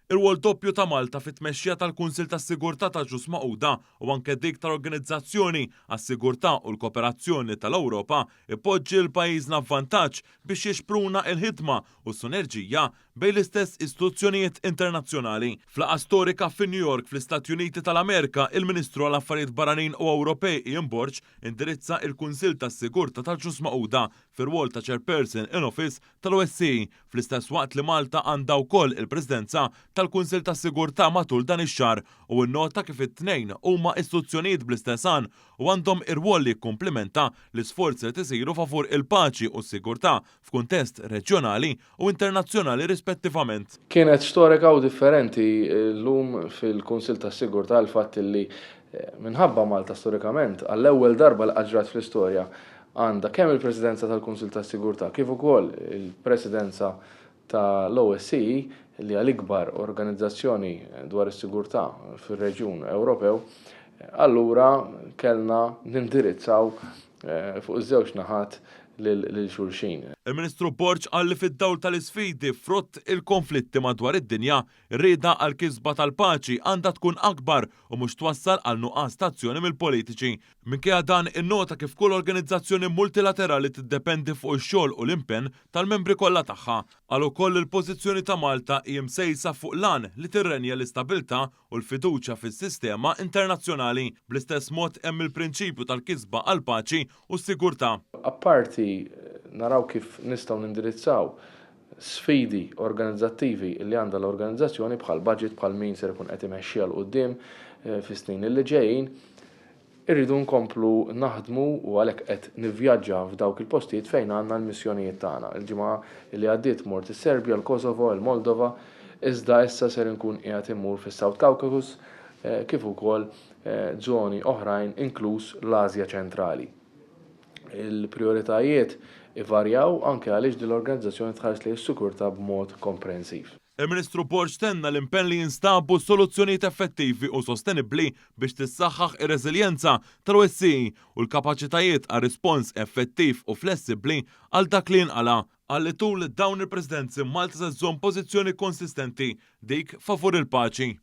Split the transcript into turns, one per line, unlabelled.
Ir-rwol doppju ta' Malta fit-tmexxija tal-Kunsill tas-Sigurtà tal-Ġnus Magħquda u anke dik tal-Organizzazzjoni għas-Sigurtà u l-Kooperazzjoni tal-Ewropa ipoġġi l-pajjiżna f'vantaġġ biex jixpruna l-ħidma u s-sinerġija bejn l-istess istituzzjonijiet internazzjonali. F'laqgħa storika fi New York fl-Istati Uniti tal-Amerika, il-Ministru għall-Affarijiet Barranin u Ewropej Ian Borg indirizza il-Kunsill tas-Sigurtà tal-Ġnus Magħquda fir-rwol ta' Chairperson in Office tal-OSCE fl-istess waqt li Malta għandha wkoll il-Presidenza tal-Kunsill tas-Sigurtà matul dan ix-xahar u nnota kif it-tnejn huma istituzzjonijiet bl-istess għan u għandhom ir-rwol li jikkumplementa l-isforzi li tisiru favur il-paċi u s-sigurtà f'kuntest reġjonali u internazzjonali rispettivament.
Kienet storika u differenti llum fil-Kunsill tas-Sigurtà l-fatt li minħabba Malta storikament għall-ewwel darba li ġrat fl-istorja għandha kemm il-Presidenza tal-Kunsill tas-Sigurtà kif ukoll il-Presidenza tal-OSCE li għal-ikbar organizzazzjoni dwar is-sigurtà fir-reġjun Ewropew, allura kellna nindirizzaw fuq iż-żewġ naħat lil xulxin.
Il-Ministru Borg qal li fid-dawl tal-isfidi frott il-konflitti madwar id-dinja, ir-rieda għal kisba tal-paċi għandha tkun akbar u mhux twassal għal nuqqas ta' azzjoni mill-politiċi. Minkejja dan innota kif kull organizzazzjoni multilaterali tiddependi fuq ix-xogħol u l-impenn tal-membri kollha tagħha. Qal ukoll il-pożizzjoni ta' Malta hija msejsa fuq lan li tirrenja l-istabilità u l-fiduċja fis-sistema internazzjonali. Bl-istess mod hemm il-prinċipju tal-kisba għal paċi u s-sigurtà.
Apparti naraw kif nistgħu nindirizzaw sfidi organizzattivi li għandha l-organizzazzjoni bħal budget bħal min ser ikun qed imexxiha l quddiem fis-snin li ġejjin, irridu nkomplu naħdmu u għalhekk qed nivvjaġġa f'dawk il-postijiet fejn għandna l-missjonijiet tagħna. Il-ġimgħa li għaddiet mort is-Serbja, l-Kosovo, il-Moldova, iżda issa ser inkun qiegħed immur fis-South Caucasus kif ukoll żoni oħrajn inkluż l-Asja ċentrali. Il-prioritajiet ivarjaw anke għaliex din l-organizzazzjoni tħares li s-sikurtà b'mod komprensiv.
Il-Ministru Borg tenna l-impenn li jinstabu soluzzjonijiet effettivi u sostenibbli biex tissaħħaħ ir-reżiljenza tal-OSCE u l-kapaċitajiet għal rispons effettiv u flessibbli għal dak li inqala. Għalli tul dawn il-Presidenzi Malta se żżomm pożizzjoni konsistenti dik favur il-paċi.